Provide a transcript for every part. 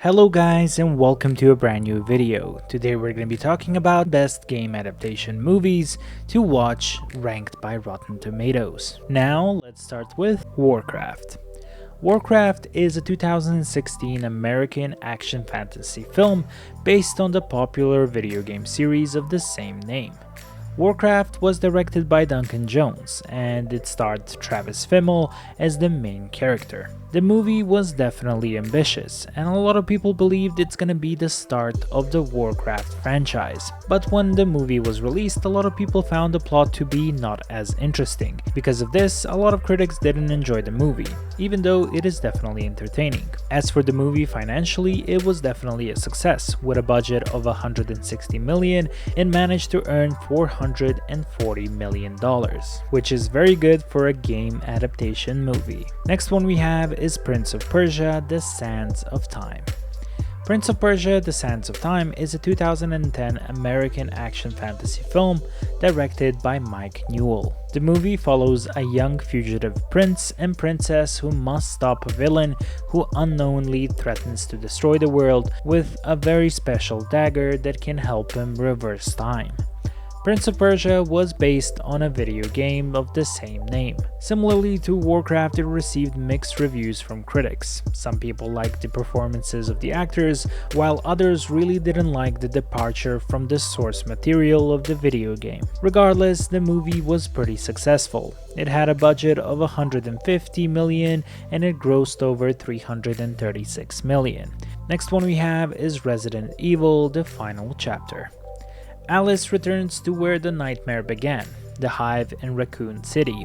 Hello guys and welcome to a brand new video. Today we're going to be talking about best game adaptation movies to watch ranked by Rotten Tomatoes. Now let's start with Warcraft. Warcraft is a 2016 American action fantasy film based on the popular video game series of the same name. Warcraft was directed by Duncan Jones, and it starred Travis Fimmel as the main character. The movie was definitely ambitious, and a lot of people believed it's gonna be the start of the Warcraft franchise. But when the movie was released, a lot of people found the plot to be not as interesting. Because of this, a lot of critics didn't enjoy the movie, even though it is definitely entertaining. As for the movie financially, it was definitely a success. With a budget of $160 million, it managed to earn $440 million, which is very good for a game adaptation movie. Next one we have is Prince of Persia: The Sands of Time. Prince of Persia: The Sands of Time is a 2010 American action fantasy film directed by Mike Newell. The movie follows a young fugitive prince and princess who must stop a villain who unknowingly threatens to destroy the world with a very special dagger that can help him reverse time. Prince of Persia was based on a video game of the same name. Similarly to Warcraft, it received mixed reviews from critics. Some people liked the performances of the actors, while others really didn't like the departure from the source material of the video game. Regardless, the movie was pretty successful. It had a budget of $150 million and it grossed over $336 million. Next one we have is Resident Evil: The Final Chapter. Alice returns to where the nightmare began, the Hive in Raccoon City,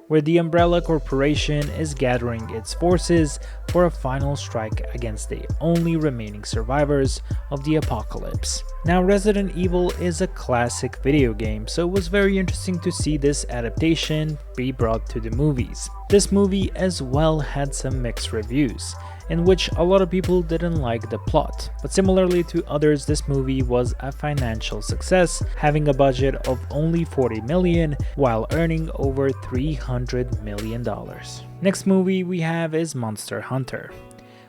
where the Umbrella Corporation is gathering its forces for a final strike against the only remaining survivors of the apocalypse. Now, Resident Evil is a classic video game, so it was very interesting to see this adaptation be brought to the movies. This movie as well had some mixed reviews, in which a lot of people didn't like the plot, but similarly to others, this movie was a financial success, having a budget of only $40 million while earning over $300 million. Next movie we have is Monster Hunter.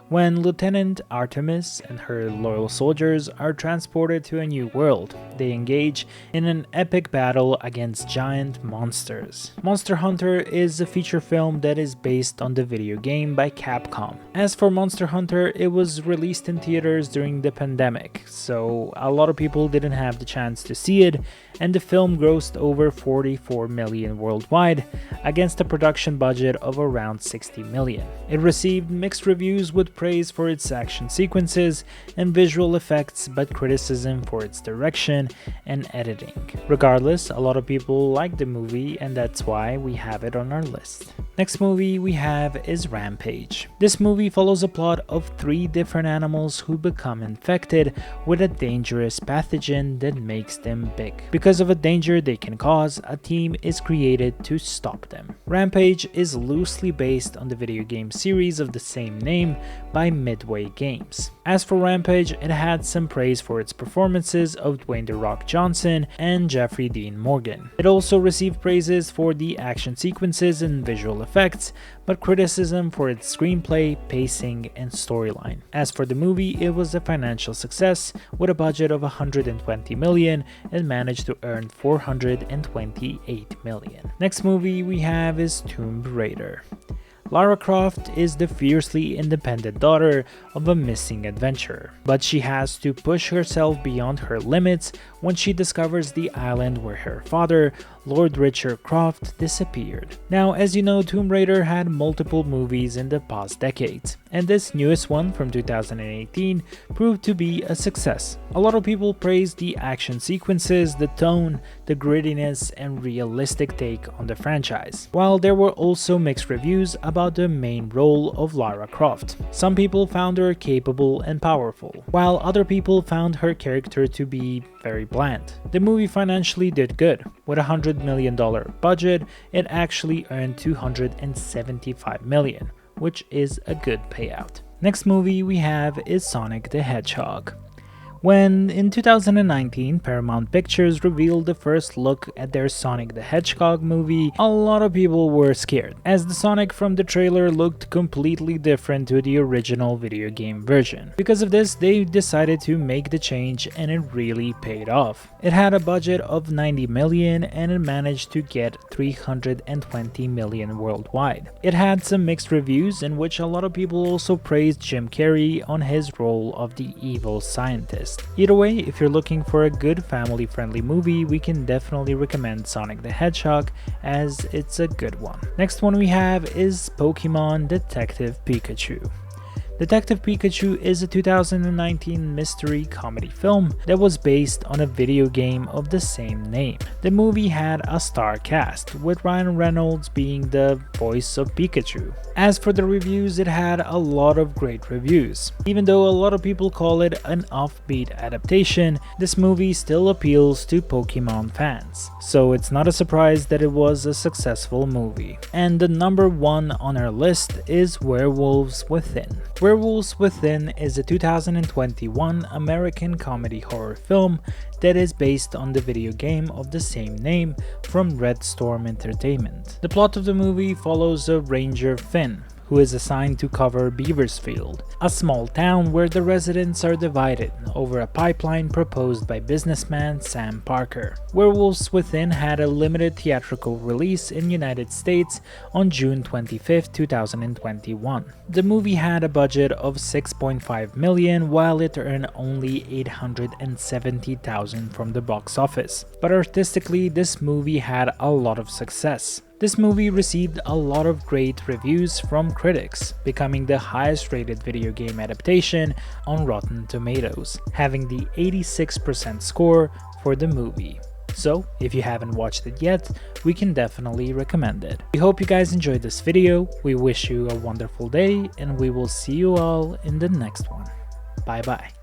When Lieutenant Artemis and her loyal soldiers are transported to a new world, they engage in an epic battle against giant monsters. Monster Hunter is a feature film that is based on the video game by Capcom. As for Monster Hunter, it was released in theaters during the pandemic, so a lot of people didn't have the chance to see it, and the film grossed over $44 million worldwide against a production budget of around $60 million. It received mixed reviews with praise for its action sequences and visual effects, but criticism for its direction and editing. Regardless, a lot of people liked the movie, and that's why we have it on our list. Next movie we have is Rampage. This movie follows a plot of 3 different animals who become infected with a dangerous pathogen that makes them big. Because of a danger they can cause, a team is created to stop them. Rampage is loosely based on the video game series of the same name by Midway Games. As for Rampage, it had some praise for its performances of Dwayne "The Rock" Johnson and Jeffrey Dean Morgan. It also received praises for the action sequences and visual effects, but criticism for its screenplay, pacing, and storyline. As for the movie, it was a financial success with a budget of $120 million and managed to earn $428 million. Next movie we have is Tomb Raider. Lara Croft is the fiercely independent daughter of a missing adventurer, but she has to push herself beyond her limits when she discovers the island where her father, Lord Richard Croft, disappeared. Now, as you know, Tomb Raider had multiple movies in the past decades, and this newest one from 2018 proved to be a success. A lot of people praised the action sequences, the tone, the grittiness, and realistic take on the franchise, while there were also mixed reviews about the main role of Lara Croft. Some people found her capable and powerful, while other people found her character to be very bland. The movie financially did good. With a $100 million budget, it actually earned $275 million, which is a good payout. Next movie we have is Sonic the Hedgehog. When in 2019 Paramount Pictures revealed the first look at their Sonic the Hedgehog movie, a lot of people were scared, as the Sonic from the trailer looked completely different to the original video game version. Because of this, they decided to make the change, and it really paid off. It had a budget of 90 million and it managed to get 320 million worldwide. It had some mixed reviews, in which a lot of people also praised Jim Carrey on his role of the evil scientist. Either way, if you're looking for a good family-friendly movie, we can definitely recommend Sonic the Hedgehog, as it's a good one. Next one we have is Pokemon Detective Pikachu. Detective Pikachu is a 2019 mystery comedy film that was based on a video game of the same name. The movie had a star cast, with Ryan Reynolds being the voice of Pikachu. As for the reviews, it had a lot of great reviews. Even though a lot of people call it an offbeat adaptation, this movie still appeals to Pokemon fans, so it's not a surprise that it was a successful movie. And the number one on our list is Werewolves Within. Werewolves Within is a 2021 American comedy horror film that is based on the video game of the same name from Red Storm Entertainment. The plot of the movie follows a ranger, Finn, who is assigned to cover Beaversfield, a small town where the residents are divided over a pipeline proposed by businessman Sam Parker. Werewolves Within had a limited theatrical release in United States on June 25, 2021. The movie had a budget of 6.5 million, while it earned only 870,000 from the box office. But artistically, this movie had a lot of success. This movie received a lot of great reviews from critics, becoming the highest rated video game adaptation on Rotten Tomatoes, having the 86% score for the movie. So, if you haven't watched it yet, we can definitely recommend it. We hope you guys enjoyed this video, we wish you a wonderful day, and we will see you all in the next one. Bye bye.